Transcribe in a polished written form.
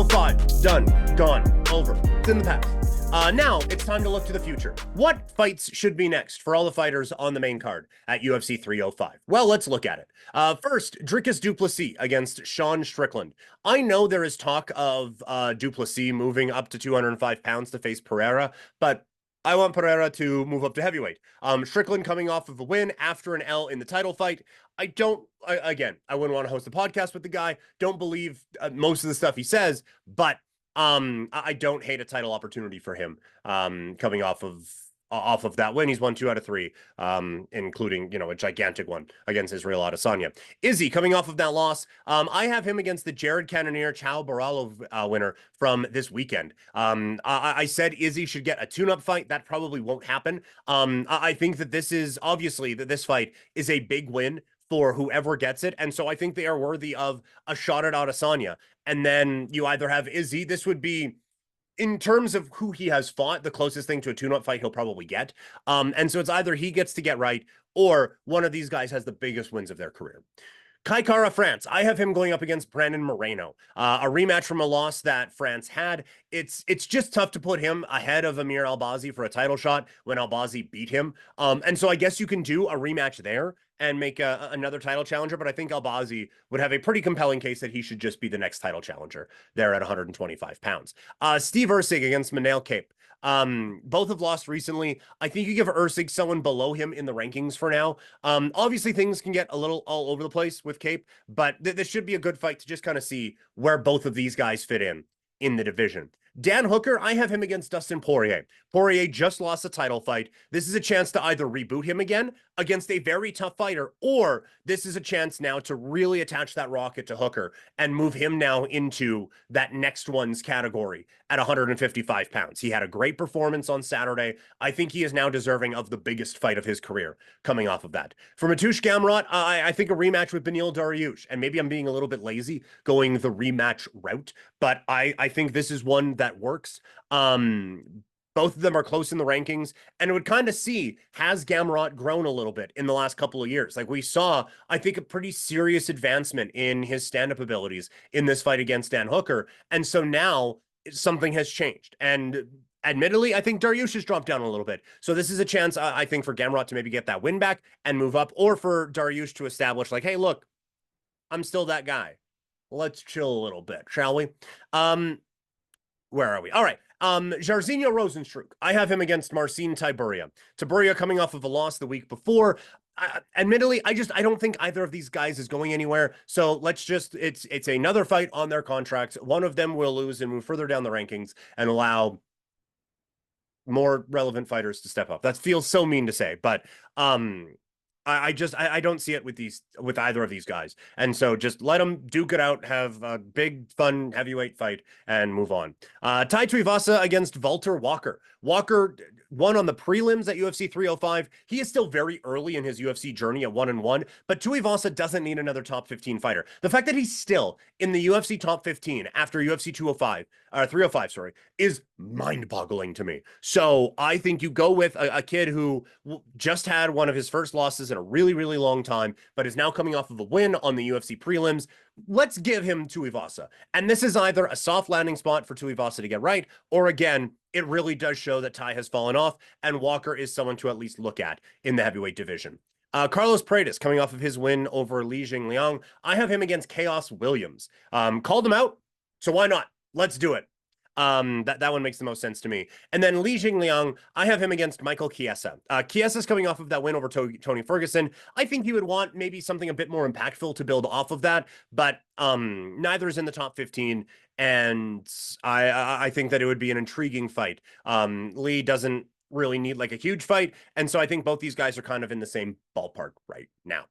305, done, gone, over. It's in the past. Now it's time to look to the future. What fights should be next for all the fighters on the main card at UFC 305? Well, let's look at it. First, Dricus Du Plessis against Sean Strickland. I know there is talk of Du Plessis moving up to 205 pounds to face Pereira, but I want Pereira to move up to heavyweight. Strickland coming off of a win after an L in the title fight. I wouldn't want to host a podcast with the guy. Don't believe most of the stuff he says, but I don't hate a title opportunity for him coming off of that win. He's won 2 out of 3, including, a gigantic one against Israel Adesanya. Izzy coming off of that loss. I have him against the Jared Cannonier Chao Baralov winner from this weekend. I said Izzy should get a tune-up fight. That probably won't happen. I think that this fight is a big win for whoever gets it. And so I think they are worthy of a shot at Adesanya. And then you either have Izzy. This would be, in terms of who he has fought, the closest thing to a tune-up fight he'll probably get. And so it's either he gets to get right or one of these guys has the biggest wins of their career. Kai Kara France, I have him going up against Brandon Moreno, a rematch from a loss that France had. It's just tough to put him ahead of Amir Albazi for a title shot when Albazi beat him. And so I guess you can do a rematch there and make another title challenger, but I think Albazi would have a pretty compelling case that he should just be the next title challenger there at 125 pounds. Steve Erceg against Manel Kape. Both have lost recently. I think you give Erceg someone below him in the rankings for now. Obviously things can get a little all over the place with Kape, but this should be a good fight to just kind of see where both of these guys fit in the division. Dan Hooker, I have him against Dustin Poirier. Poirier just lost a title fight. This is a chance to either reboot him again against a very tough fighter, or this is a chance now to really attach that rocket to Hooker and move him now into that next one's category at 155 pounds. He had a great performance on Saturday. I think he is now deserving of the biggest fight of his career coming off of that. For Mateusz Gamrot, I think a rematch with Beneil Dariush, and maybe I'm being a little bit lazy going the rematch route, but I think this is one that works. Both of them are close in the rankings, and it would kind of see, has Gamrot grown a little bit in the last couple of years? Like we saw, I think, a pretty serious advancement in his stand-up abilities in this fight against Dan Hooker. And so now something has changed. And admittedly, I think Dariush has dropped down a little bit. So this is a chance, I think, for Gamrot to maybe get that win back and move up, or for Dariush to establish like, hey, look, I'm still that guy. Let's chill a little bit, shall we? Where are we? All right. Jairzinho Rozenstruik. I have him against Marcin Tybura. Tybura coming off of a loss the week before. Admittedly, I don't think either of these guys is going anywhere. So let's just, it's another fight on their contracts. One of them will lose and move further down the rankings and allow more relevant fighters to step up. That feels so mean to say, but I don't see it with either of these guys. And so just let them duke it out, have a big, fun heavyweight fight, and move on. Tai Tuivasa against Walter Walker. Walker won on the prelims at UFC 305. He is still very early in his UFC journey at 1-1, but Tuivasa doesn't need another top 15 fighter. The fact that he's still in the UFC top 15 after UFC 305, sorry, is mind-boggling to me. So I think you go with a kid who just had one of his first losses in a really, really long time, but is now coming off of a win on the UFC prelims. Let's give him Tuivasa. And this is either a soft landing spot for Tuivasa to get right, or again, it really does show that Tai has fallen off, and Walker is someone to at least look at in the heavyweight division. Carlos Paredes coming off of his win over Li Jingliang. I have him against Chaos Williams. Called him out, so why not? Let's do it. That one makes the most sense to me. And then Li Jingliang, I have him against Michael Chiesa. Chiesa's coming off of that win over Tony Ferguson. I think he would want maybe something a bit more impactful to build off of that, but neither is in the top 15, and I think that it would be an intriguing fight. Lee doesn't really need like a huge fight, and so I think both these guys are kind of in the same ballpark right now.